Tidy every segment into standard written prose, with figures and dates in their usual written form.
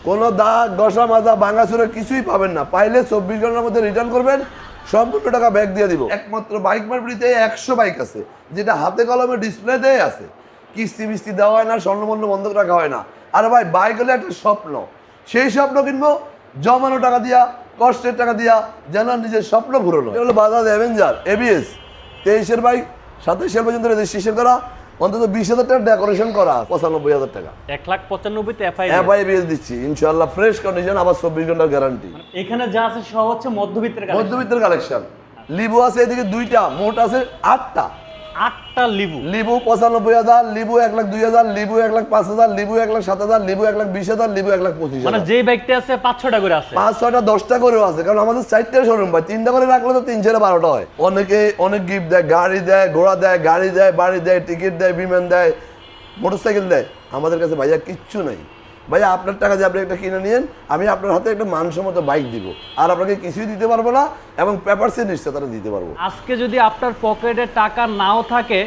কোনো দাগ ঘষা মাজা ভাঙাচুরা কিছুই পাবেন না। পাইলে 24 ঘন্টার মধ্যে রিটার্ন করবেন, সম্পূর্ণ টাকা ব্যাক দিয়ে দিব। একমাত্র বাইক মার্কেটে 100 বাইক আছে যেটা হাতে কলমে ডিসপ্লেতে আছে, কিস্তি মিস্তি দেওয়া হয় না, স্বর্ণবন্ধ বন্ধক রাখা হয় না। আর ভাই বাইক হলে একটা স্বপ্ন, সেই স্বপ্ন কিনবো জমানো টাকা দিয়া, কষ্টের টাকা দিয়া, যেন নিজের স্বপ্ন পূরণ হয়। এটা হলো বাজাজ অ্যাভেঞ্জার ABS 23-এর বাইক, 27 পর্যন্ত রেজিস্ট্রেশন করা, অন্তত 20,000 টাকা ডেকোরেশন করা, 95,000 টাকা। 1,95,000 FIBS দিচ্ছি ইনশাআল্লাহ, ফ্রেশ কন্ডিশন, আবার 24 ঘন্টার গ্যারান্টি। এখানে যা আছে সব হচ্ছে মধ্যবিত্তের কালেকশন। লিবু আছে এদিকে 2টা, মোট আছে 8টা। 8টা লিবু 95,000, লিবু 1,02,000, লিবু 1,05,000, লিবু 1,07,000, লিবু 1,20,000, লিবু 1,25,000। মানে যে বাইকটা আছে 5-6টা করে আছে, 5-6টা 10টা করেও আছে, কারণ আমাদের 4টে শোরুম ভাই, 3টা করে রাখলে তো 3-12টা হয়। অনেকে অনেক গিফট দেয়, গাড়ি দেয়, ঘোড়া দেয়, গাড়ি দেয়, বাড়ি দেয়, টিকিট দেয়, বিমান দেয়, মোটরসাইকেল দেয়। আমাদের কাছে ভাইয়া কিচ্ছু নাই। ভাইয়া আপনার টাকা দিয়ে আপনি একটা কিনে নিন, আমি আপনার হাতে একটা মানসম্মত বাইক দিব, আর আপনাকে কিছুই দিতে পারবো না, এবং পেপারসে নিশ্চয়তা দিতে পারবো। আজকে যদি আপনার পকেটে টাকা নাও থাকে,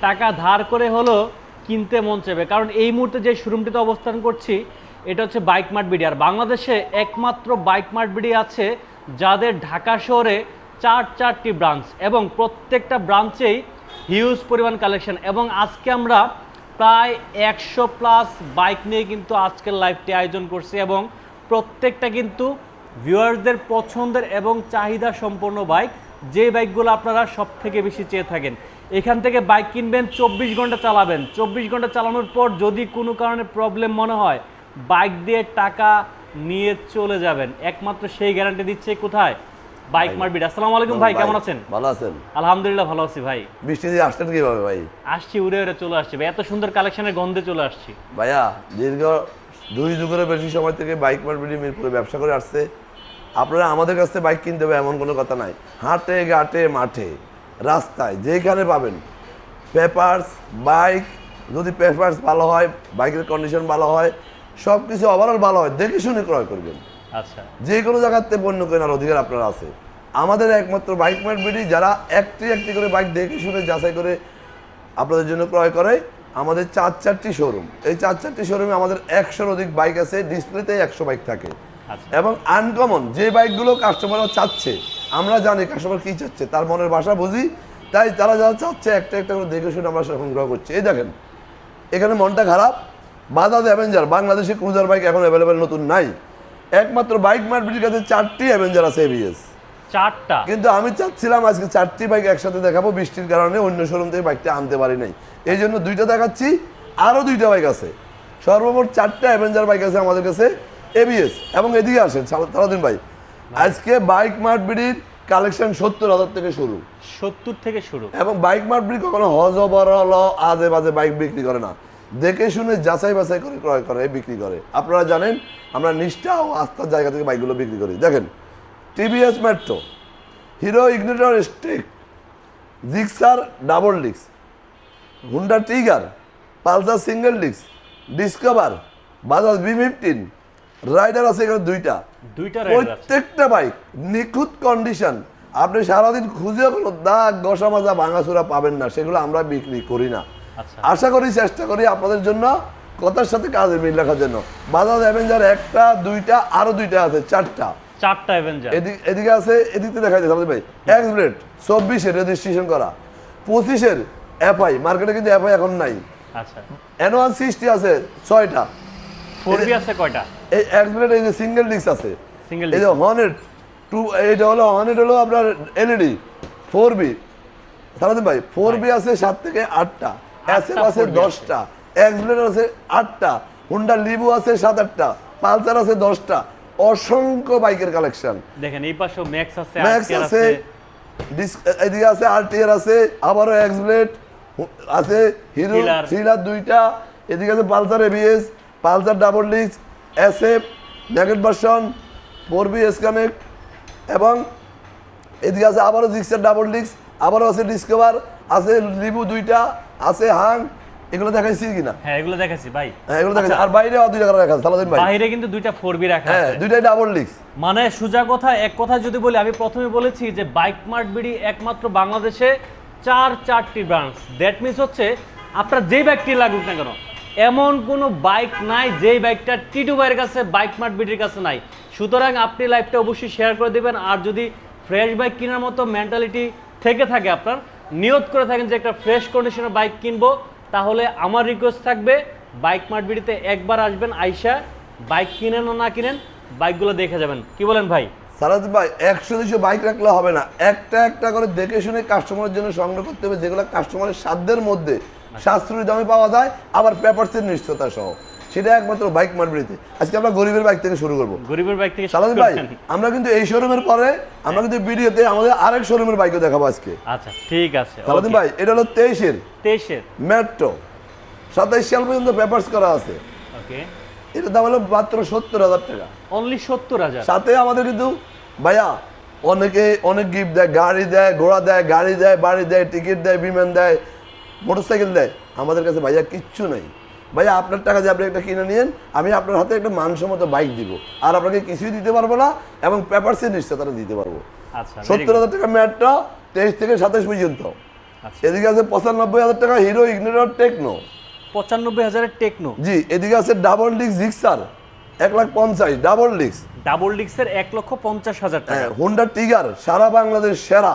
টাকা ধার করে হলো কিনতে মন চাইবে। কারণ এই মুহূর্তে যে শোরুমটিতে অবস্থান করছি এটা হচ্ছে বাইক মার্ট বিডি। আর বাংলাদেশে একমাত্র বাইক মার্ট বিডি আছে যাদের ঢাকা শহরে 4টি ব্রাঞ্চ, এবং প্রত্যেকটা ব্রাঞ্চেই হিউজ পরিমাণ কালেকশন। এবং আজকে আমরা প্রায় 100+ বাইক নিয়ে কিন্তু আজকের লাইভটি আয়োজন করছি, এবং প্রত্যেকটা কিন্তু ভিউয়ারদের পছন্দের এবং চাহিদা সম্পন্ন বাইক, যে বাইকগুলো আপনারা সব থেকে বেশি চেয়ে থাকেন। এখান থেকে বাইক কিনবেন, 24 ঘন্টা চালাবেন, 24 ঘন্টা চালানোর পর যদি কোনো কারণে প্রবলেম মনে হয়, বাইক দিয়ে টাকা নিয়ে চলে যাবেন। একমাত্র সেই গ্যারান্টি দিচ্ছে কোথায়? Bike market. আসসালামু আলাইকুম ভাই, কেমন আছেন? ভালো আছেন? আলহামদুলিল্লাহ ভালো আছি ভাই। বৃষ্টি দিয়ে আসছেন কিভাবে ভাই? আসছি, উড়ে উড়ে চলে আসছি ভাই, এত সুন্দর কালেকশনের গন্ধে চলে আসছি ভাইয়া। দীর্ঘ 2 যুগের বেশি সময় থেকে বাইক মার্কেটে মিরপুরে ব্যবসা করে আসছে। আপনারা আমাদের কাছ থেকে বাইক কিনতে হবে এমন কোনো কথা নাই। হাটে ঘাটে মাঠে রাস্তায় যেখানে পাবেন পেপারস বাইক, যদি পেপারস ভালো হয়, বাইকের কন্ডিশন ভালো হয়, সব কিছু ওভারঅল ভালো হয়, দেখে শুনে ক্রয় করবেন। আচ্ছা, যে কোনো জায়গাতে পণ্য কেনার অধিকার আপনার আছে। আমাদের একমাত্র বাইক মার্কেট যারা একটি করে বাইক দেখে শুনে যাচাই করে আপনাদের জন্য ক্রয় করে। আমাদের 4টি শোরুম, এই 4টি শোরুমে আমাদের 100-র অধিক বাইক আছে, ডিসপ্লেতে 100 বাইক থাকে। এবং আনকমন যে বাইকগুলো কাস্টমাররা চাচ্ছে, আমরা জানি কাস্টমার কী চাচ্ছে, তার মনের ভাষা বুঝি, তাই তারা যারা চাচ্ছে একটা করে দেখে শুনে আমরা সংগ্রহ করছি। এই দেখেন, এখানে মনটা খারাপ, বাজাজ অ্যাভেঞ্জার, বাংলাদেশে ক্রুজার বাইক এখন অ্যাভেলেবেল নতুন নাই। একমাত্র বাইক মার্কেটের কাছে 4টি অ্যাভেঞ্জার আছে ABS, 4টা। কিন্তু আমি চাচ্ছিলাম আজকে 4টি বাইক একসাথে দেখাবো, বৃষ্টির কারণে অন্য শোরুম থেকে বাইকটা আনতে পারি নাই, এই জন্য 2টা দেখাচ্ছি। আরও 2টা বাইক আছে, সর্বমোট 4টা অ্যাভেঞ্জার বাইক আছে আমাদের কাছে ABS। এবং এদিকে আসেন সারাদিন ভাই, আজকে বাইক মার্ট বিডির কালেকশন 70,000 থেকে শুরু, 70 থেকে শুরু। এবং বাইক মার্ট বিডি কখনো হজবরল আজে বাজে বাইক বিক্রি করে না, দেখে শুনে যাচাই বাছাই করে ক্রয় করে বিক্রি করে। আপনারা জানেন আমরা নিষ্ঠা ও আস্থার জায়গা থেকে বাইকগুলো বিক্রি করি। দেখেন, TVS Metro, Hero Ignitor stick, Gixxer double disc, Honda Trigger, Pulsar single disc, Discover, Bajaj B15, Rider আছে এখানে 2টা। প্রত্যেকটা বাইক নিখুঁত কন্ডিশন, আপনি সারাদিন খুঁজেও কোনো দাগ ঘষা মাজা ভাঙাচোরা পাবেন না, সেগুলো আমরা বিক্রি করি না। আশা করি, চেষ্টা করি আপনাদের জন্য কথার সাথে কাজে মিল রাখার জন্য। বাজাজ অ্যাভেঞ্জার 1টা 2টা, আরো 2টা আছে, 4টা অ্যাভেঞ্জার। এদিকে আছে, এদিকে দেখা যাচ্ছে ভাই এক্সব্লেড 24-এর রেজিস্ট্রেশন করা, 25-এর FI, মার্কেটে কিন্তু FI এখন নাই। আচ্ছা, N160 আছে 6টা। 4B আছে কয়টা? এই এক্সব্লেড, এই যে সিঙ্গেল ডিস্ক আছে, সিঙ্গেল এই যে হর্নেট 2, এইটা হলো হর্নেট, হলো আপনার LED 4B। সারাদিন ভাই 4B আছে 7 থেকে 8টা, SF আছে 10টা, এক্সব্লেড আছে 8টা, হুন্ডা লিবু আছে 7-8টা, পালসার আছে 10টা, অসংখ্য বাইকের কালেকশন। দেখেন এই পাশে ম্যাক্স আছে, ম্যাক্স আছে, এদিকে আছে RTR আছে, আবারও এক্সব্লেড আছে, হিরো থ্রিলার 2টা, এদিকে আছে Pulsar ABS, Pulsar double disc, SF নেগেট ভার্সন, 4B S কানেক্ট, এবং এদিকে আছে আবারও জিক্সার ডাবল ডিস্ক, আবারও আছে ডিসকভার, আছে লিবু 2টা, আছে হাং। এগুলো দেখাইছি কিনা? হ্যাঁ, এগুলো দেখাইছি ভাই। হ্যাঁ, এগুলো দেখাইছি। আর বাইরে 2টা করে রাখা আছে সালাদিন ভাই, বাইরে কিন্তু 2টা 4B রাখা আছে। হ্যাঁ, 2টাই ডাবল ডিস্ক। মানে সোজা কথা, এক কথা যদি বলি, আমি প্রথমে বলেছি যে বাইক মার্ট বিডি একমাত্র বাংলাদেশে 4টি ব্রাঞ্চ। দ্যাট মিন্স হচ্ছে আপনার যেই বাইকটি লাগুক না কেন, এমন কোনো বাইক নাই যেই বাইকটা টিটু ভাইয়ের কাছে বাইক মার্ট বিডির কাছে নাই। সুতরাং আপনি লাইভটা অবশ্যই শেয়ার করে দেবেন। আর যদি ফ্রেশ বাইক কেনার মতো মেন্টালিটি থেকে থাকে, আপনার নিয়ত করে থাকেন যে একটা ফ্রেশ কন্ডিশনের বাইক কিনবো, তাহলে আমার রিকোয়েস্ট থাকবে বাইক মার্ট বিডিতে একবার আসবেন, আইসা বাইক কিনেন না কিনেন বাইকগুলো দেখে যাবেন। কি বলেন ভাই? সারাদ ভাই 100-200 বাইক রাখলে হবে না, একটা একটা করে দেখে শুনে কাস্টমারের জন্য সংগ্রহ করতে হবে, যেগুলো কাস্টমারের সাধ্যের মধ্যে সাশ্রয়ী দামে পাওয়া যায়, আবার পেপারসের নিশ্চয়তা সহ। সেটা একমাত্র বাইক মার্কেটে। আজকে আমরা গরিবের বাইক থেকে শুরু করবো। গরিবের বাইক থেকে সালাদ ভাই, আমরা কিন্তু এই শোরুমের পরে আমরা কিন্তু ভিডিওতে আমাদের আরেক শোরুমের বাইকও দেখাবো আজকে। আচ্ছা ঠিক আছে। সালাদ ভাই, এটা হলো 23-এর মেট্রো, 27 সাল পর্যন্ত পেপারস করা আছে। ওকে, এটার দাম হলো মাত্র 70,000 টাকা। অনলি 70,000। সাথে আমাদের কিন্তু ভাইয়া অনেকে অনেক গিফট দেয়, গাড়ি দেয়, ঘোড়া দেয়, গাড়ি দেয়, বাড়ি দেয়, টিকিট দেয়, বিমান দেয়, মোটরসাইকেল দেয়। আমাদের কাছে ভাইয়া কিচ্ছু নাই। ভাইয়া আপনার টাকা দিয়ে আপনি একটা কিনে নিন, আমি আপনার হাতে একটা মানসম্মত বাইক দিব, আর আপনাকে কিছুই দিতে পারবো না, এবং পেপারসের নিশ্চয়তা দিতে পারবো। আচ্ছা, 70,000 টাকা মেট্রো, 23 থেকে 27 পর্যন্ত। এদিকে আছে 95,000 টাকা হিরো ইগনিটর টেকনো। 95,000-এর টেকনো। জি, এদিকে আছে double disc Gixxer 1,50,000 double disc. Double ডিস্কের 1,50,000 টাকা। হোন্ডা টিগার সারা বাংলাদেশ সেরা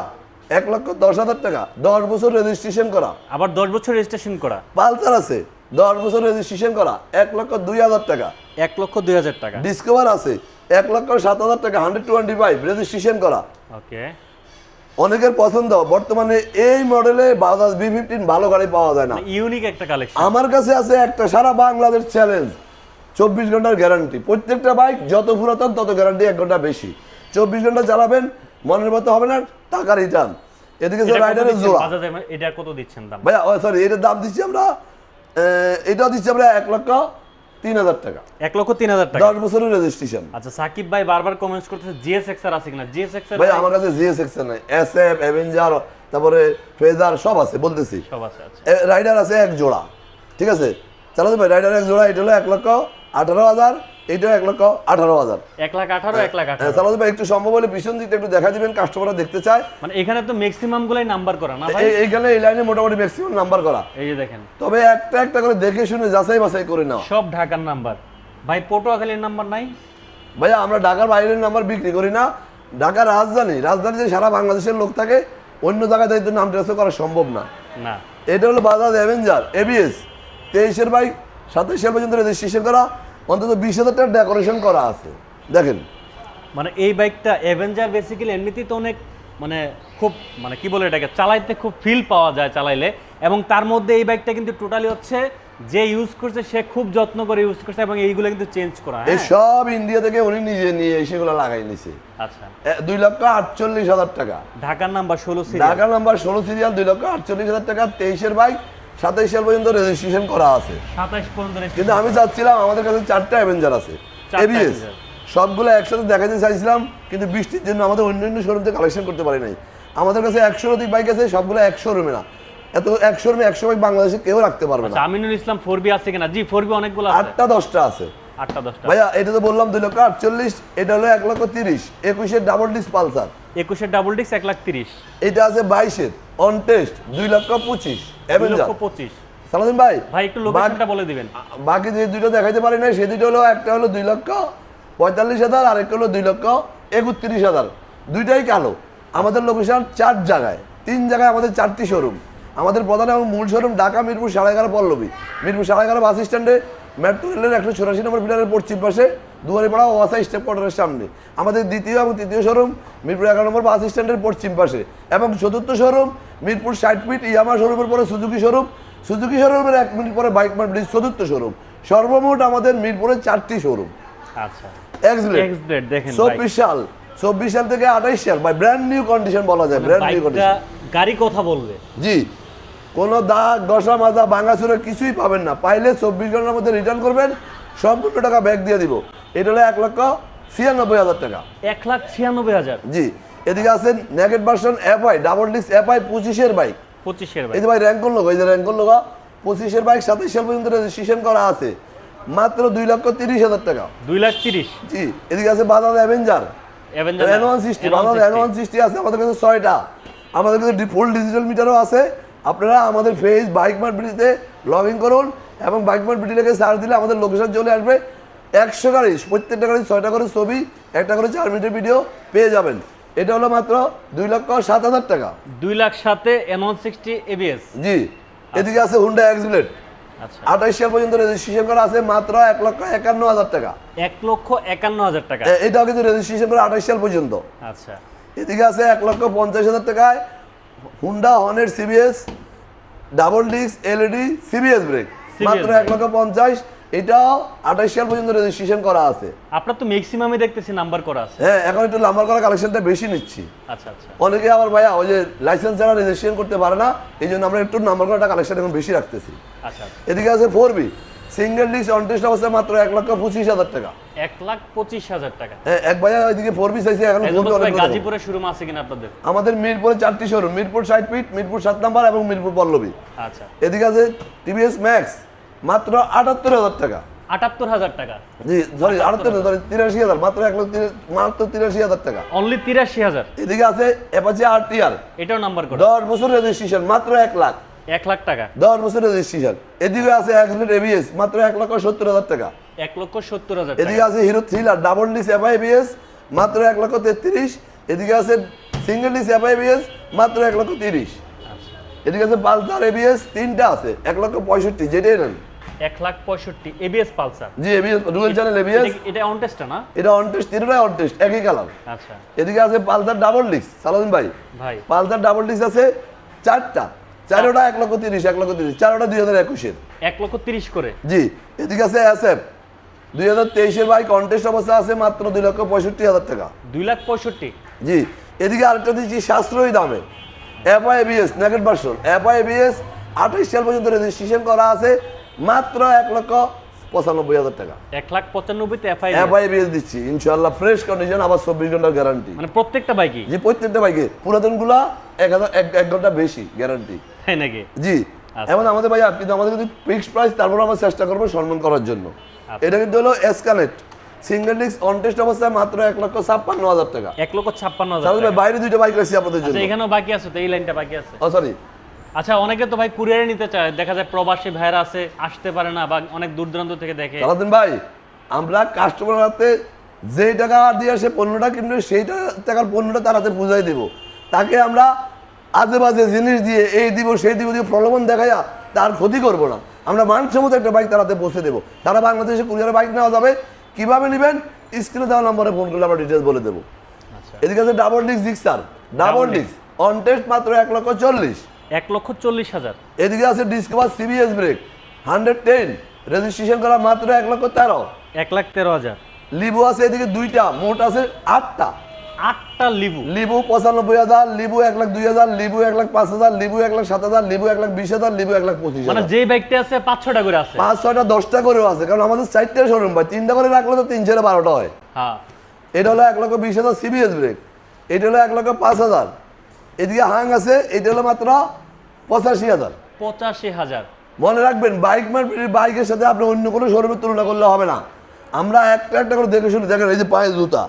1,10,000 টাকা, 10 বছর রেজিস্ট্রেশন করা। আবার 10 বছর রেজিস্ট্রেশন করা। পালসার আছে 10 বছর রেজিস্ট্রেশন করা 1,02,000 টাকা। 1,02,000 টাকা। ডিসকভার আছে 1,07,000 টাকা, 125 রেজিস্ট্রেশন করা। ওকে, অনেকের পছন্দ। বর্তমানে এই মডেলে বাজাজ B15 ভালো গাড়ি পাওয়া যায় না, ইউনিক একটা কালেকশন। আমার কাছে আছে একটা সারা বাংলাদেশ চ্যালেঞ্জ, 24 ঘন্টার গ্যারান্টি। প্রত্যেকটা বাইক যত পুরাতন তত গ্যারান্টি 1 ঘন্টা বেশি। 24 ঘন্টা চালাবেন, মনের মতো হবে না, টাকা রিটার্ন। এদিকে যে রাইডারের জোড়া, এটা কত দিচ্ছেন দাম? ভাইয়া সরি, এটার দাম দিচ্ছি আমরা, এটাও দিচ্ছি আমরা 1,03,000 টাকা। 1,03,000 টাকা, 10 বছরের রেজিস্ট্রেশন। আচ্ছা, সাকিব ভাই বারবার কমেন্টস করতেছে GSX আর আছে কিনা। GSX এর ভাই আমার কাছে GSX নাই, SF, অ্যাভেঞ্জার, তারপরে ফেজার সব আছে, বলতেছি সব আছে। আচ্ছা, রাইডার আছে এক জোড়া, ঠিক আছে চালাতে ভাই। রাইডার এক জোড়া, এটা হলো 1,18,000, এইটাও 1,18,000। 1,18,000, 1,18,000 চালাতে ভাই একটু সম্ভব হলে পিছন দিকটা একটু দেখা দিবেন, কাস্টমাররা দেখতে চায়। মানে এখানে তো ম্যাক্সিমাম গুলাই নাম্বার করা না ভাই? এইখানে এই লাইনে মোটামুটি ম্যাক্সিমাম নাম্বার করা। এই যে দেখেন, তবে একটা একটা করে দেখে শুনে যাচাই বাছাই করে নাও। সব ঢাকার নাম্বার ভাই, পটুয়াখালীর নাম্বার নাই ভাইয়া। আমরা ঢাকার বাইরের নাম্বার বিক্রি করি না, ঢাকার রাজধানীতে সারা বাংলাদেশের লোক থাকে, অন্য জায়গায় তাই নাম ট্রান্সফার করা সম্ভব না। না, এটা হলো বাজাজ অ্যাভেঞ্জার ABS, 23-এর বাইক, 27 সাল পর্যন্ত রেজিস্ট্রেশন করা, অন্তত 20,000 টাকা ডেকোরেশন করা আছে। দেখেন, মানে এই বাইকটা অ্যাভেঞ্জার বেসিক্যালি এমনিতেই তো অনেক মানে খুব মানে কি বলে এটাকে, চালাইতে খুব ফিল পাওয়া যায় চালাইলে। এবং তার মধ্যে এই বাইকটা কিন্তু টোটালি হচ্ছে যে ইউজ করছে সে খুব যত্ন করে ইউজ করছে, এবং এইগুলো কিন্তু চেঞ্জ করা। এই সব ইন্ডিয়া থেকে উনি নিজে নিয়ে সেগুলো লাগাই নিছে। আচ্ছা, 2,48,000 টাকা। ঢাকার number 16 serial. Dhaka number 16 serial, 2,48,000 টাকা, 23-এর বাইক, 27 সাল পর্যন্ত রেজিস্ট্রেশন করা আছে। 27 পর্যন্ত। কিন্তু আমি চাচ্ছিলাম, আমাদের কাছে 4টা অ্যাভেঞ্জার আছে ABS, সবগুলো একসাথে দেখাতে চাইছিলাম, কিন্তু বৃষ্টির জন্য আমাদের অন্য শোরুম থেকে কালেকশন করতে পারি নাই। আমাদের কাছে 100 অধিক বাইক আছে, সবগুলো এক শোরুমে না, এত এক শোরুমে 100 বাইক বাংলাদেশে কেউ রাখতে পারবে না। আমিনুল ইসলাম 4B আছে কিনা? জি, 4B অনেকগুলো আছে, 8টা 10টা আছে। 8টা 10টা ভাইয়া। এটা তো বললাম 2,48,000, এটা হলো 1,30,000, 21-এর ডাবল ডিস্ক পালসার। 21-এর ডাবল ডিস্ক 1,30,000। এটা আছে 22-এর অন টেস্ট 2,25,000 অ্যাভেঞ্জার। 2,25,000। সালাদিন ভাই, ভাই একটু লোকেশনটা বলে দিবেন। বাকি যে দুটো দেখাইতে পারি না, সেই দুটো হলো, একটা হলো 2,45,000, আর একটা হলো 2,31,000। দুইটাই কালো। আমাদের লোকেশন 4 জায়গায়, 3 জায়গায় আমাদের 4টি শোরুম। আমাদের প্রধান এবং মূল শোরুম ঢাকা মিরপুর 11.5 পল্লবী, মিরপুর 11.5 বাস স্ট্যান্ডে, মেট্রো রেলের 184 নম্বর পিলারের পশ্চিম পাশে, দুয়ারিপাড়া ওয়াসা স্টেপ কোয়ার্টারের সামনে। আমাদের দ্বিতীয় এবং তৃতীয় শোরুম মিরপুর 11 নম্বর বাস স্ট্যান্ডের পশ্চিম পাশে, এবং চতুর্থ শোরুম মিরপুর 60 ফিট ইয়ামা শোরুমের পরে সুজুকি শোরুম, সুজুকি শোরুমের 1 মিনিট পরে বাইক মার্ট ব্রিজ চতুর্থ শোরুম। সর্বমোট আমাদের মিরপুরে 4টি শোরুম। আচ্ছা, এক্সব্লেড দেখেন 24 সাল থেকে 28 সাল ভাই, ব্র্যান্ড নিউ কন্ডিশন বলা যায়, ব্র্যান্ড নিউ কন্ডিশন। গাড়ি কথা বলবে, জি, কোনো দাগ ঘষা মাজা ভাঙাচুরা কিছুই পাবেন না। পাইলে 24 ঘন্টার মধ্যে রিটার্ন করবেন, সম্পূর্ণ টাকা ব্যাক দিয়ে দিব। এটা হলো 1,96,000 টাকা। 1,96,000। জি। এদিকে আছেন নেগেট version FI double disc FI 25-এর বাইক। 25-এর বাইক। এই যে ভাই র্যাঙ্কন লোগো, এই যে র্যাঙ্কন লোগো, 25-এর বাইক, 27 সাল পর্যন্ত রেজিস্ট্রেশন করা আছে, মাত্র 2,30,000 টাকা। 2,30,000। জি। এদিকে আছে Bajaj Avenger N160, Bajaj N160 আছে আমাদের কাছে 6টা। আমাদের কাছে ফুল ডিজিটাল মিটারও আছে। আপনারা আমাদের ফেস বাইক মার্ট ব্রিজে লগ ইন করুন, এবং বাইক মার্ট বিডি লেগে সার্চ দিলে আমাদের লোকেশন চলে আসবে। 100 গাড়ি, প্রত্যেকটা গাড়ি 6টা করে ছবি, একটা করে 4 মিনিটের ভিডিও পেয়ে যাবেন। এটা হলো মাত্র 2,07,000 টাকা। 2 লাখ সাথে N160 ABS। জি। এদিকে আছে হুন্ডা এক্সিলেট, আচ্ছা 28 সাল পর্যন্ত রেজিস্ট্রেশন করা আছে, মাত্র 1,51,000 টাকা। 1,51,000 টাকা। এটাও কিন্তু রেজিস্ট্রেশন করা 28 সাল পর্যন্ত। আচ্ছা এদিকে আছে 1,50,000 টাকায় Honda Hornet CBS double disc LED CBS brake, মাত্র 1,50,000। এটাও 28 সাল পর্যন্ত রেজিস্ট্রেশন করা আছে। আপনার তো ম্যাক্সিমামই দেখতেছি নাম্বার করা আছে। হ্যাঁ, এখন একটু নাম্বার করা কালেকশনটা বেশি নিচ্ছি। আচ্ছা আচ্ছা। অনেকে আবার ভাইয়া ওই যে লাইসেন্স ছাড়া রেজিস্ট্রেশন করতে পারে না, এই জন্য আমরা একটু নাম্বার করাটা কালেকশন এখন বেশি রাখতেছি। আচ্ছা আচ্ছা। এদিকে আছে 4B single disc on test অবস্থায়, মাত্র 1,25,000 টাকা। 1,25,000 টাকা। হ্যাঁ, এক ভাইয়া ওইদিকে 4B চাইছে, এখন গাজীপুরে শোরুম আছে কিনা আপনাদের? আমাদের মিরপুরে 4টি showroom, Mirpur 60 feet, Mirpur 7 number এবং মিরপুর পল্লবী। আচ্ছা। এদিকে আছে টিভিএস ম্যাক্স, মাত্র 78,000 টাকা। 78,000 টাকা। জি সরি 83,000, মাত্র 83,000 টাকা। অনলি 83,000। এদিকে আছে অ্যাপাচি আরটিআর, এটাও নাম্বার করা। 10 বছর রেজিস্ট্রেশন, মাত্র 1 লাখ। 1 লাখ টাকা। 10 বছর রেজিস্ট্রেশন। এদিকে আছে এক্সিলেট এবিএস, মাত্র 1,70,000 টাকা। 1,70,000 টাকা। এদিকে আছে hero thriller double disc FI ABS, মাত্র 1,33,000। এদিকে আছে সিঙ্গেল ডিস্ক এফআই এবিএস, মাত্র 1,30,000। আচ্ছা। এদিকে আছে পালসার এবিএস, 3টা আছে, 1,65,000, যেটাই নেন। 1,65,000 ABS পালসার। জি এবিএস ডুয়াল চ্যানেল এবিএস। এটা অন টেস্ট না? এটা অন টেস্ট, তিনটাই অন টেস্ট, একই কালার। আচ্ছা। এদিকে আছে পালসার ডাবল ডিস্ক, সালাউদ্দিন ভাই ভাই পালসার ডাবল ডিস্ক আছে 4টা, 4ওটা 1,30,000, 1,30,000, 4ওটা 2021-এর। 1,30,000 করে। জি। এদিকে আছে এসএফ 2023-এর বাইক কন্টেস্ট অবস্থা আছে, মাত্র 2,65,000 টাকা। 2,65,000। জি। এদিকে আরেকটা দিচ্ছি সাশ্রয়ী দামে, এফআই এবিএস নেগেট ভার্সন, এফআই এবিএস 28 সাল পর্যন্ত রেজিস্ট্রেশন করা আছে, মাত্র 1,95,000 টাকা। 1,95,000 তে এফআই এবিএস দিচ্ছি ইনশাআল্লাহ, ফ্রেশ কন্ডিশন, আবার 24 ঘন্টার গ্যারান্টি। মানে প্রত্যেকটা বাইকই? জি প্রত্যেকটা বাইকে, পুরাতনগুলা 1 ঘন্টা বেশি গ্যারান্টি। তাই নাকি? জি। এমন আমাদের ভাইয়া কিন্তু আমাদের কিন্তু ফিক্সড প্রাইস, তারপর আমরা চেষ্টা করবো সম্মান করার জন্য। এটা কিন্তু হলো এসকানেক্ট সিঙ্গেল ডিস্ক অন টেস্ট অবস্থায়, মাত্র 1,56,000 টাকা। 1,56,000 সালাউদ্দিন ভাই টাকা। বাইরে দুইটা বাইক রাখছি আপনাদের জন্য। আচ্ছা এখানেও বাকি আছে তো, এই লাইনটা বাকি আছে। ও সরি। আচ্ছা অনেকে তো ভাই কুরিয়ারে নিতে চায়, দেখা যায় প্রবাসী ভাইরা আছে, আসতে পারে না বা অনেক দূর দূরান্ত থেকে দেখে। সালাউদ্দিন ভাই আমরা কাস্টমার হাতে যেই টাকা দিয়ে সে পণ্যটা কিনবে, সেই টাকার পণ্যটা তার হাতে বুঝাই দেবো। তাকে আমরা আজে বাজে জিনিস দিয়ে এই দিব সেই দিব দিয়ে প্রলোভন দেখাইয়া তার ক্ষতি করবো না। আমরা মানসম্মত একটা বাইক তার হাতে পৌঁছে দেবো। তারা বাংলাদেশে কুরিয়ারে বাইক নেওয়া যাবে, কিভাবে নেবেন স্ক্রিনে দেওয়া নম্বরে ফোন করলে আমরা ডিটেলস বলে দেবো। আচ্ছা। এদিকে আছে double disc Gixxer, double disk on test, মাত্র 1,40,000। 1,40,000। এদিকে আছে ডিসকভার সিবিএস ব্রেক 110, রেজিস্ট্রেশন করা, মাত্র 1,13,000। 1,13,000। লিবু আছে এদিকে 2টা, মোট আছে 8টা। 8টা লিবু। লিবু 95,000, লিবু 1,02,000, লিবু 1,05,000, লিবু 1,07,000, লিবু 1,20,000, লিবু 1,25,000। মানে যে বাইকটা আছে 5-6টা করে আছে। 5-6টা 10টা করেও আছে, কারণ আমাদের 4টা শোরুম ভাই, 3টা করে রাখলে তো 3 × 12টা হয়। হ্যাঁ। এটা হলো 1,20,000 সিবিএস ব্রেক, এটা হলো 1,05,000। এদিকে হাং আছে, এটা হলো মাত্র 85,000। 85,000। মনে রাখবেন বাইক মার্কেটের বাইকের সাথে আপনি অন্য কোনো শোরুমের তুলনা করলে হবে না। আমরা একটা একটা করে দেখে শুনে দেখেন, এই যে পায়ে জুতা,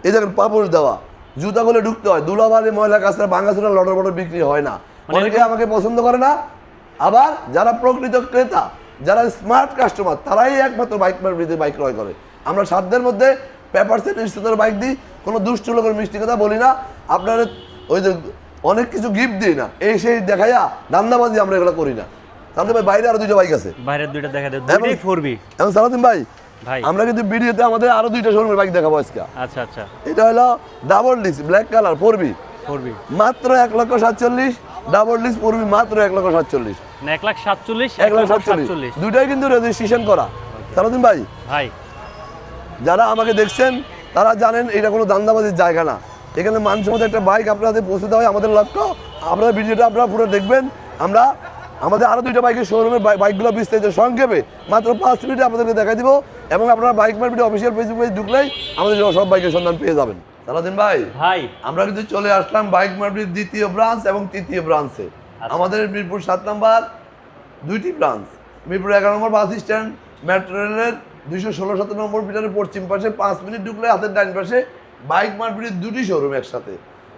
এই দেখেন পাপড় দেওয়া জুতাগুলো ঢুকতে হয়, ধুলাবালি ময়লা কাঁচরা ভাঙাচুরা লটর বটর বিক্রি হয় না। অনেকে আমাকে পছন্দ করে না, আবার যারা প্রকৃত ক্রেতা, যারা স্মার্ট কাস্টমার, তারাই একমাত্র বাইক মার্কেটে বাইক ক্রয় করে। আমরা সাধ্যের মধ্যে পেপার সেট নিশ্চিতের বাইক দিই, কোনো দুষ্ট লোকের মিষ্টি কথা বলি না, আপনার ওই যে অনেক কিছু গিফট দিই না, এই সেই দেখাইয়া ধান্দাবাজি আমরা এগুলো করি না। সালাউদ্দিন ভাই বাইরে আরো 2টা বাইক আছে, বাইরের 2টা দেখা দেয়, দুটোই 4B। এবং সালাউদ্দিন ভাই ভাই আমরা কিন্তু ভিডিওতে আমাদের আরো 2টা শোরুমের বাইক দেখাবো আজকে। আচ্ছা আচ্ছা। এটা হলো double disc black colour 4B, 4B মাত্র 1,47,000। ডাবল ডিস্ক 4B মাত্র 1,47,000। না 1,47,000, 1,47,000 দুইটাই কিন্তু রেজিস্ট্রেশন করা। সালাউদ্দিন ভাই ভাই যারা আমাকে দেখছেন তারা জানেন এটা কোনো দান্দাবাজির জায়গা না, এখানে মানসম্মত একটা বাইক আপনার হাতে পৌঁছে দেওয়া হয় আমাদের লক্ষ্য। আপনারা ভিডিওটা আপনারা পুরো দেখবেন। আমরা আমাদের আরও 2টা বাইকের শোরুমের বাইকগুলো বিস্তারিত সংক্ষেপে মাত্র 5 মিনিটে আপনাদেরকে দেখা দিব, এবং আপনারা বাইক মার্কেটে অফিসিয়াল ফেসবুক পেজ ঢুকলেই আমাদের সব বাইকের সন্ধান পেয়ে যাবেন। সালাউদ্দিন ভাই ভাই আমরা কিন্তু চলে আসলাম বাইক মার্কেটের 2য় ব্রাঞ্চ এবং 3য় ব্রাঞ্চে। আমাদের মিরপুর 7 নাম্বার 2টি ব্রাঞ্চ, মিরপুর 11 নম্বর বাস স্ট্যান্ড, মেট্রো রেলের 216-17 নম্বর মিটারের পশ্চিম পাশে 5 মিনিট ঢুকলে হাতের ডান পাশে বাইক মার্কেটের 2টি শোরুম একসাথে।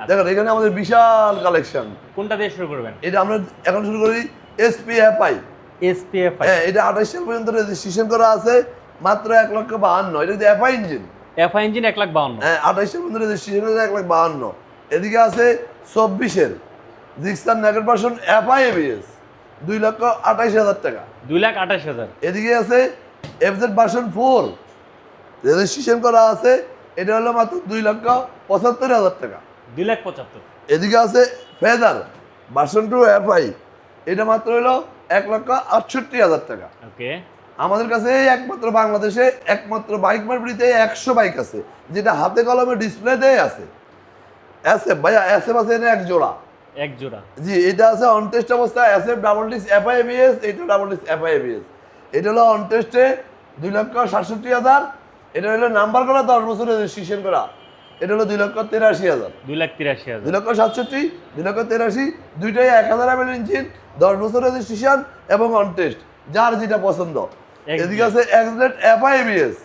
দেখেন এখানে আমাদের বিশাল কালেকশন। কোনটা দিয়ে শুরু করবেন? এটা আমরা এখন শুরু করি এসপিএফআই SPF হ্যাঁ, এটা 28 সাল পর্যন্ত রেজিস্ট্রেশন করা আছে, মাত্র 1,52,000। এটা যদি এফআই ইঞ্জিন, এফআই ইঞ্জিন 1,52,000। হ্যাঁ 28 সাল পর্যন্ত রেজিস্ট্রেশন করা 1,52,000। এদিকে আছে 24-এর জিক্সার নেগেট ভার্সন এফআই এবিএস 2,28,000 টাকা। 2,28,000। এদিকে আছে এফজেড ভার্সন 4 রেজিস্ট্রেশন করা আছে, এটা হলো মাত্র 2,75,000 টাকা। 2,75,000। এদিকে আছে ফেদার ভার্সন 2 এফআই, এটা মাত্র হলো 1,68,000 টাকা। ওকে। আমাদের কাছে একমাত্র বাংলাদেশে একমাত্র বাইক মার্কেটে 100 বাইক আছে, যেটা হাতে কলমে ডিসপ্লেতে আছে। এসএফ ভাইয়া, এসএফ আছে এক জোড়া। এক জোড়া। জি, এটা আছে অন টেস্ট অবস্থায় SF double disc FI ABS, এটা ডাবল ডিস্ক এফআই এবিএস। এটা হলো অন টেস্টে 2,67,000। এটা হলো নাম্বার করা 10 বছর রেজিস্ট্রেশন করা, এটা হলো 2,83,000। 2,83,000। 2,67,000, 2,83,000, দুইটাই 1000 ml ইঞ্জিন, 10 বছর রেজিস্ট্রেশন এবং অন টেস্ট, যার যেটা পছন্দ। এদিকে আছে এক্সলেট এফআই এবিএস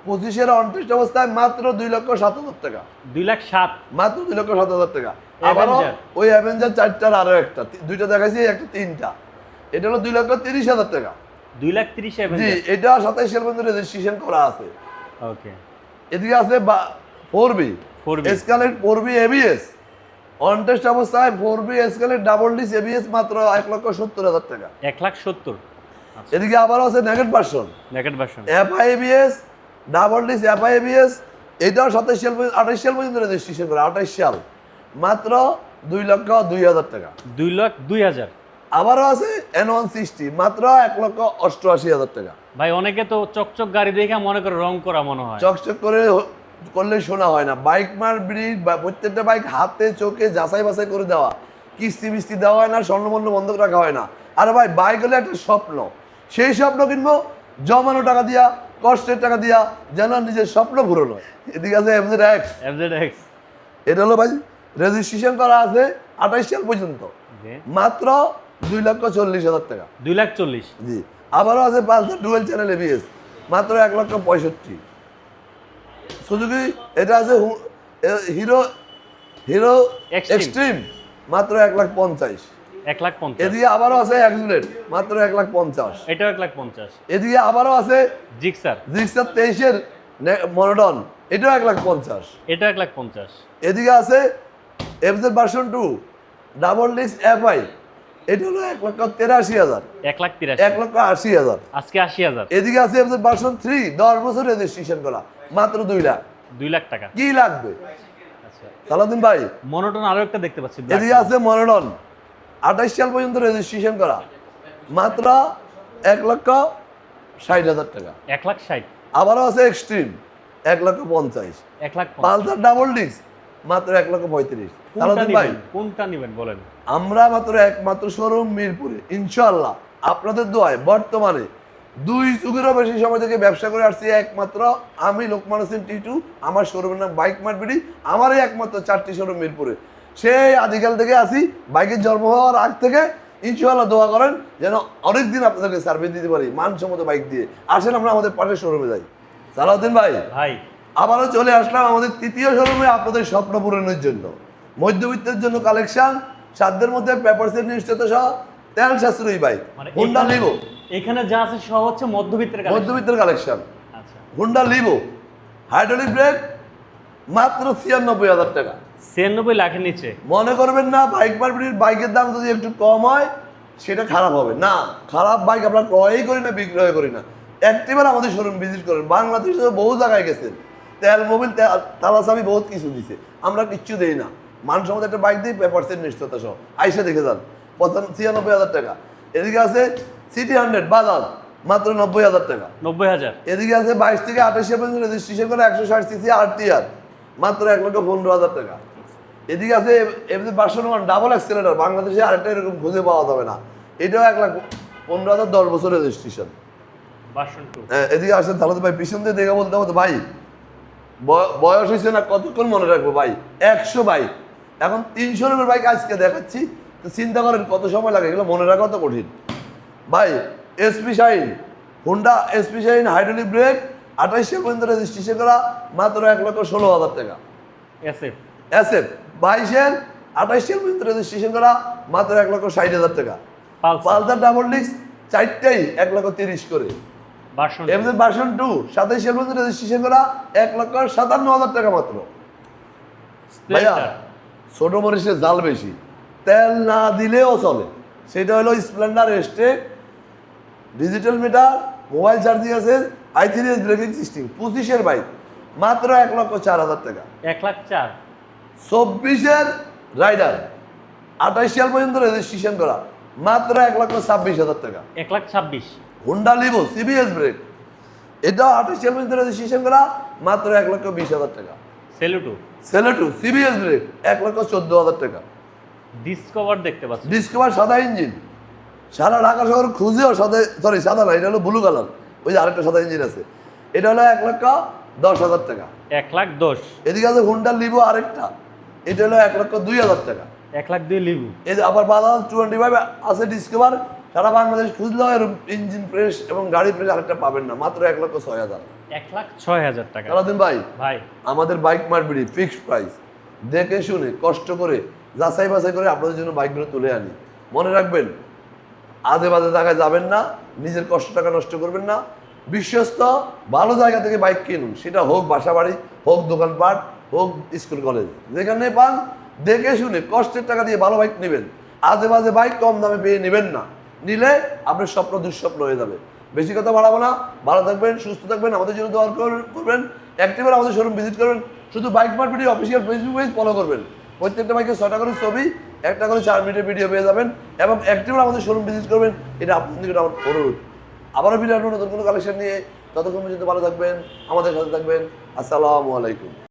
25-এর অন টেস্ট অবস্থায় মাত্র 2,07,000 টাকা। 2,07,000। মাত্র 2,07,000 টাকা। আবারও অ্যাভেঞ্জার। ওই অ্যাভেঞ্জার 4টার আরো একটা, দুইটা দেখাইছি, একটা 3টা, এটা হলো 2,30,000 টাকা। 2,30,000 জি, অ্যাভেঞ্জার। এটা 27 সাল পর্যন্ত রেজিস্ট্রেশন করা আছে। ওকে। এদিকে আছে 4B 4B। Escalate 4B ABS on test অবস্থায় 4B escalate double disc ABS মাত্র 1,70,000 টাকা। 1,70,000। আচ্ছা। এদিকে আবারও আছে নেগেট ভার্সন নেগেট version. FI ABS double disc FI ABS, এটাও 27 সাল 28 সাল পর্যন্ত রেজিস্ট্রেশন করা, 28 সাল, মাত্র 2,02,000 টাকা। 2,02,000। আবারও আছে N160 মাত্র 1,88,000 টাকা। ভাই অনেকে তো চকচক গাড়ি দেখে মনে করে রং করা মনে হয়। চকচক করে করলে শোনা হয় না। বাইক মার ব্রিড বা প্রত্যেকটা বাইক হাতে চোখে যাচাই বাছাই করে দেওয়া, কিস্তি মিস্তি দেওয়া হয় না, স্বর্ণমূল্য বন্ধক রাখা হয় না। আরে ভাই, বাইক হলে একটা স্বপ্ন, সেই স্বপ্ন কিনবো জমানো টাকা দিয়া, কষ্টের টাকা দিয়া, যেন নিজের স্বপ্ন পূরণ হয়। এদিকে আছে এফজেড এক্স। FZX। এটা হলো ভাই রেজিস্ট্রেশন করা আছে 28 সাল পর্যন্ত, মাত্র 2,40,000 টাকা। 2,40,000। জি, আবারও আছে পালসার ডুয়েল চ্যানেল এবিএস মাত্র 1,65,000। সুজুকি এটা আছে হিরো হিরো Extreme। এক্সট্রিম মাত্র 1,50,000। 1,50,000। এদিকে আবারও আছে এক্সুলেট মাত্র 1,50,000। এটাও 1,50,000। এদিকে আবারও আছে জিক্সার। জিক্সার 23-এর মনোডন, এটাও 1,50,000। এটাও 1,50,000। এদিকে আছে FZ version 2 double disc FI, এটা হলো 1,83,000। 1,83,000। 1,80,000। আজকে 80,000। এদিকে আছে এফজেড ভার্সন 3 10 বছর রেজিস্ট্রেশন করা, মাত্র 2 লাখ। 2 লাখ টাকা। কি লাগবে আচ্ছা। সালাউদ্দিন ভাই? মনোটন আরো একটা দেখতে পাচ্ছি। এদিকে আছে মনোডন 28 সাল পর্যন্ত রেজিস্ট্রেশন করা, মাত্র 1,60,000 টাকা। 1,60,000। আবারও আছে এক্সট্রিম 1,50,000। 1,50,000। পালসার ডাবল ডিস্ক মাত্র 1,35,000। কোনটা সালাউদ্দিন ভাই, নিবেন? কোনটা নিবেন বলেন? আমরা মাত্র একমাত্র শোরুম মিরপুরে, ইনশাআল্লাহ আপনাদের দোয়ায় বর্তমানে 2 যুগেরও বেশি সময় থেকে ব্যবসা করে আসছি একমাত্র আমি, লোকমান হোসেন টিটু। আমার শোরুমের নাম বাইক মার্ট বিডি। আমারই একমাত্র 4টি শোরুম মিরপুরে, সেই আদিকাল থেকে আসি, বাইকের জন্ম হওয়ার আগ থেকে। ইনশাআল্লাহ দোয়া করেন যেন অনেকদিন আপনাদেরকে সার্ভিস দিতে পারি মানসম্মত বাইক দিয়ে। আসেন আমরা আমাদের পাশের শোরুমে যাই। সালাউদ্দিন ভাই, ভাই আবারও চলে আসলাম আমাদের 3য় শোরুমে আপনাদের স্বপ্ন পূরণের জন্য। মধ্যবিত্তের জন্য কালেকশন, সাধ্যের মধ্যে পেপারসের নিশ্চয়তা সহ তেল সাশ্রয়ী বাইক হুন্ডা লিভো। এখানে যা আছে সব হচ্ছে মধ্যবিত্তের কালেকশন। মধ্যবিত্তের কালেকশন। আচ্ছা। হুন্ডা লিভো হাইড্রোলিক ব্রেক মাত্র 96,000 টাকা। 96 লাখের নিচে। মনে করবেন না বাইক মার্কেটের বাইকের দাম যদি একটু কম হয় সেটা খারাপ হবে না। খারাপ বাইক আমরা ক্রয়ই করি না, বিক্রয় করি না। একটিবার আমাদের শোরুম ভিজিট করেন। বাংলাদেশে বহু জায়গায় গেছেন, তেল মোবিল তালাচাবি বহুত কিছু দিছে, আমরা কিচ্ছু দেই না। মানসম্মত একটা বাইক দিই, পেপারসের নিশ্চয়তা সহ। আইসা দেখে যান, 96,000 টাকা। এদিকে আছে সিটি 100 বাজাজ মাত্র 90,000 টাকা। 90,000। এদিকে আছে 22 থেকে 28 পর্যন্ত রেজিস্ট্রেশন করে 160 সিসি আরটিআর মাত্র 1,15,000 টাকা। এদিকে আছে এমনি ভার্সন 1 ডাবল অ্যাক্সেলেটর, বাংলাদেশে আরেকটা এরকম খুঁজে পাওয়া যাবে না, এটাও 1,15,000 10 বছর রেজিস্ট্রেশন। ভার্সন 2। এদিকে আসেন তাহলে তো ভাই পিছন দিয়ে দেখে বলতে হবে তো ভাই বয়স হয়েছে না, কতক্ষণ মনে রাখবো ভাই। 100 বাইক, এখন 300 রুমের বাইক আজকে দেখাচ্ছি, তো চিন্তা করেন কত সময় লাগে, এগুলো মনে রাখা তো কঠিন ভাই। SP shine, Honda SP shine hydraulic break 28 সাল পর্যন্ত রেজিস্ট্রেশন করা, মাত্র 1,16,000 টাকা। এসএফ। এসএফ 22-এর 28 সাল পর্যন্ত রেজিস্ট্রেশন করা, মাত্র 1,60,000 টাকা। পালসার ডাবল ডিস্ক চারটাই 1,30,000 করে। ভার্সন এমনি ভার্সন 2 27 মধ্যে রেজিস্ট্রেশন করা 1,57,000 টাকা মাত্র। ভাইয়া ছোট মরিচের জাল বেশি, তেল না দিলেও চলে। সেটা হলো স্প্লেন্ডার এস্টেক, ডিজিটাল মিটার, মোবাইল চার্জিং আছে, i3s ব্রেকিং সিস্টেম, 25-এর বাইক মাত্র 1,04,000 টাকা। 1,04,000 24-এর রাইডার 28 সাল পর্যন্ত রেজিস্ট্রেশন করা মাত্র 1,26,000 টাকা। 1,26,000 হোন্ডা লিভো সিবিএস ব্রেক, এটা 28 সাল পর্যন্ত রেজিস্ট্রেশন করা মাত্র 1,20,000 টাকা। সেলুটু সেলেটু সিবিএস ব্রেক 1,14,000 টাকা। ডিসকভার দেখতে পাচ্ছি, ডিসকভার সাদা ইঞ্জিন, সারা ঢাকা শহর খুঁজেও সাদা, সরি সাদা না, এটা হলো ব্লু কালার, ওই যে আরেকটা সাদা ইঞ্জিন আছে, এটা হলো 1,10,000 টাকা। 1,10,000 এদিকে আছে হোন্ডা লিভো আরেকটা, এটা হলো 1,02,000 টাকা। 1,02,000 লিবু। এই যে আবার বাজাজ 25 আছে ডিসকভার, সারা বাংলাদেশ খুঁজলেও এরকম ইঞ্জিন প্রেস এবং গাড়ি প্রেস আরেকটা পাবেন না, মাত্র 1,06,000। 1,06,000 টাকা। সারাদিন ভাই ভাই আমাদের বাইক মার্কেটে ফিক্সড প্রাইস, দেখে শুনে কষ্ট করে যাচাই বাছাই করে আপনাদের জন্য বাইকগুলো তুলে আনি। মনে রাখবেন, আজে বাজে জায়গায় যাবেন না, নিজের কষ্ট টাকা নষ্ট করবেন না, বিশ্বস্ত ভালো জায়গা থেকে বাইক কিনুন, সেটা হোক বাসা বাড়ি, হোক দোকানপাট, হোক স্কুল কলেজ, যেখানে পান দেখে শুনে কষ্টের টাকা দিয়ে ভালো বাইক নেবেন। আজে বাজে বাইক কম দামে পেয়ে নেবেন না, নিলে আপনার স্বপ্ন দুঃস্বপ্ন হয়ে যাবে। বেশি কথা বাড়াবো না, ভালো থাকবেন, সুস্থ থাকবেন, আমাদের জন্য দোয়া করবেন। একটিবার আমাদের শোরুম ভিজিট করবেন, শুধু বাইক মার্কেটের অফিসিয়াল ফেসবুক পেজ ফলো করবেন। প্রত্যেকটা বাইকে 6টা করে ছবি, একটা করে 4 মিনিটের ভিডিও পেয়ে যাবেন, এবং একটিবার আমাদের শোরুম ভিজিট করবেন, এটা আপনাদের দিকে আমার অনুরোধ। আবারও ভিডিও নতুন কোনো কালেকশন নিয়ে, ততক্ষণ পর্যন্ত ভালো থাকবেন, আমাদের সাথে থাকবেন। আসসালামু আলাইকুম।